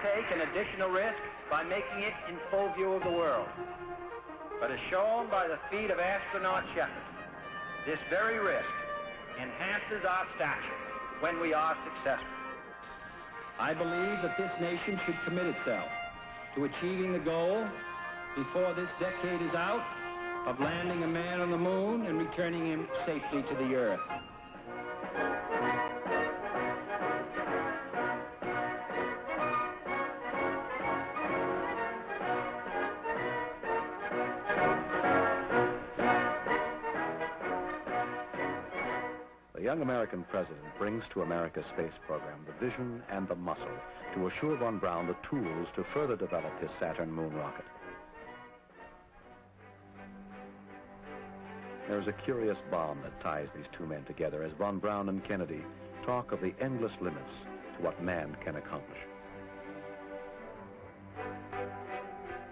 take an additional risk by making it in full view of the world. But as shown by the feat of astronaut Shepard, this very risk enhances our stature when we are successful. I believe that this nation should commit itself to achieving the goal before this decade is out of landing a man on the moon and returning him safely to the Earth. The young American president brings to America's space program the vision and the muscle to assure von Braun the tools to further develop his Saturn moon rocket. There is a curious bond that ties these two men together as von Braun and Kennedy talk of the endless limits to what man can accomplish.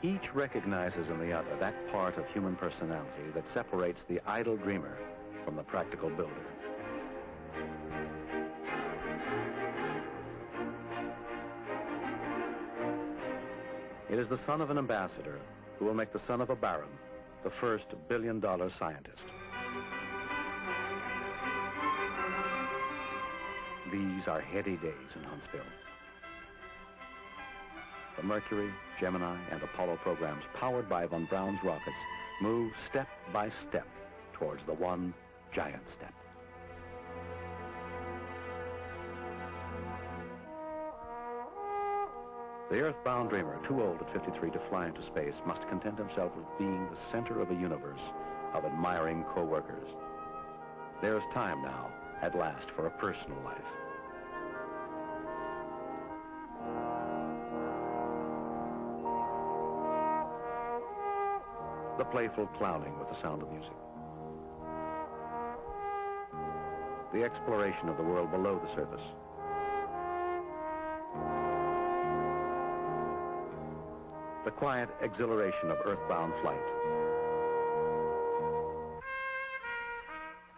Each recognizes in the other that part of human personality that separates the idle dreamer from the practical builder. It is the son of an ambassador who will make the son of a baron the first billion-dollar scientist. These are heady days in Huntsville. The Mercury, Gemini, and Apollo programs, powered by von Braun's rockets, move step by step towards the one giant step. The earthbound dreamer, too old at 53 to fly into space, must content himself with being the center of a universe of admiring co-workers. There is time now, at last, for a personal life. The playful clowning with the sound of music. The exploration of the world below the surface. The quiet exhilaration of earthbound flight.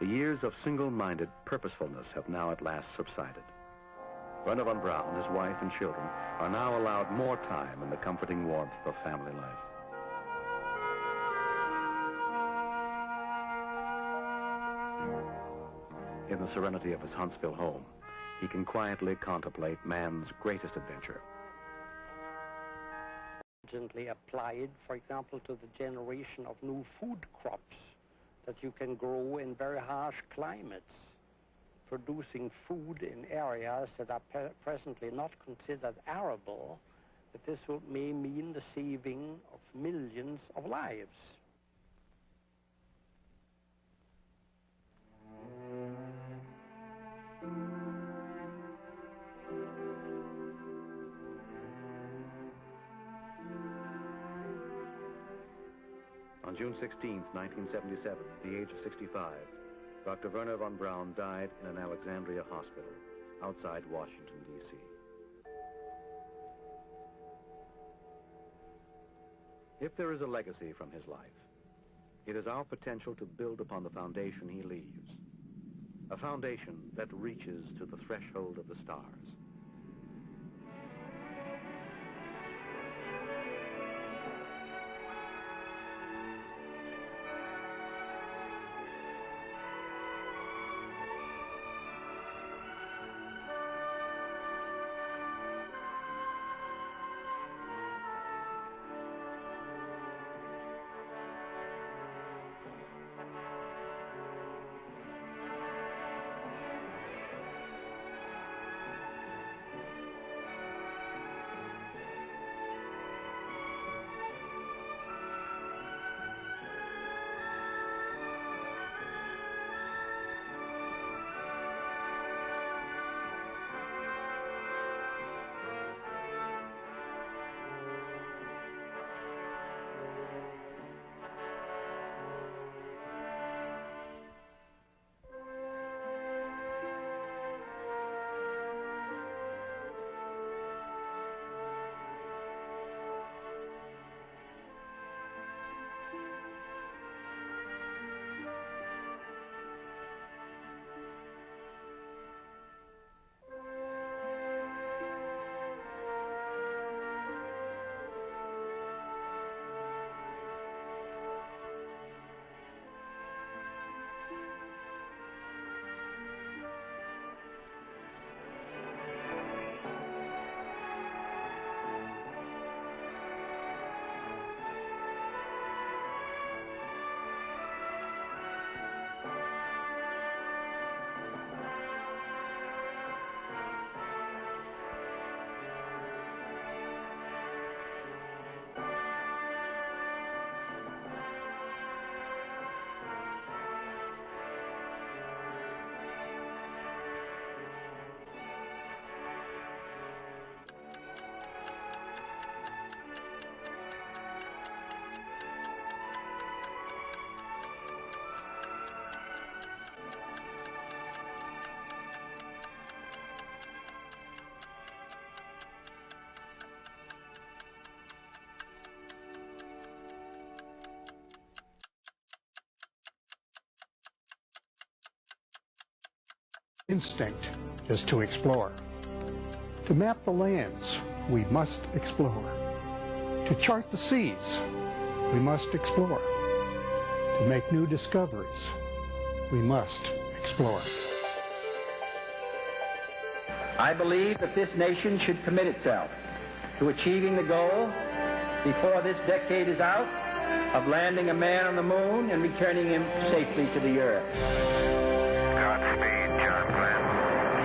The years of single-minded purposefulness have now at last subsided. Wernher von Braun, his wife and children, are now allowed more time in the comforting warmth of family life. In the serenity of his Huntsville home, he can quietly contemplate man's greatest adventure. Applied, for example, to the generation of new food crops that you can grow in very harsh climates, producing food in areas that are presently not considered arable, that this may mean the saving of millions of lives. On June 16, 1977, at the age of 65, Dr. Wernher von Braun died in an Alexandria hospital outside Washington, D.C. If there is a legacy from his life, it is our potential to build upon the foundation he leaves, a foundation that reaches to the threshold of the stars. Instinct is to explore. To map the lands, we must explore. To chart the seas, we must explore. To make new discoveries, we must explore. I believe that this nation should commit itself to achieving the goal, before this decade is out, of landing a man on the moon and returning him safely to the Earth. Godspeed, John Glenn.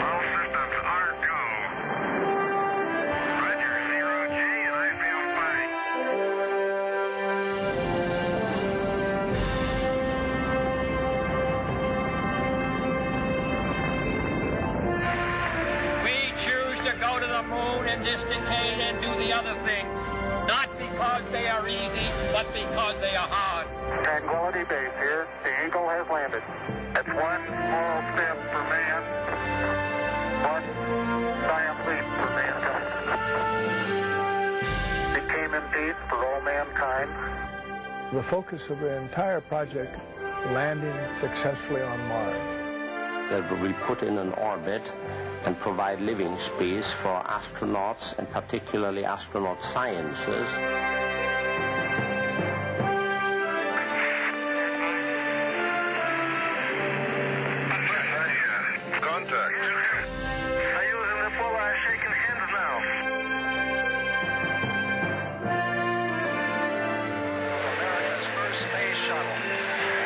All systems are go. Roger, 0G, and I feel fine. We choose to go to the moon in this decade and do the other thing, not because they are easy, but because they are hard. Tranquility Base here. The Eagle has landed. That's one small step for man, one giant leap for mankind. It came in peace for all mankind. The focus of the entire project, landing successfully on Mars. That will be put in an orbit and provide living space for astronauts, and particularly astronaut sciences. Contact. Are you in the full shaking hands now? America's first space shuttle.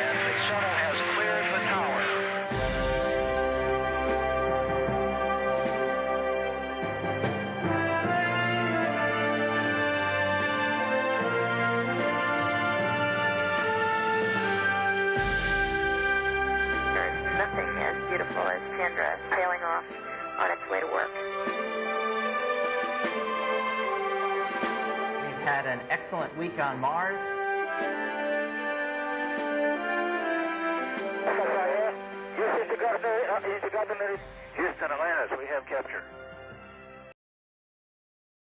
And the shuttle has cleared the tower. There's nothing as beautiful as Chandra sailing off on its way to work. We've had an excellent week on Mars. Houston, Atlantis, we have captured.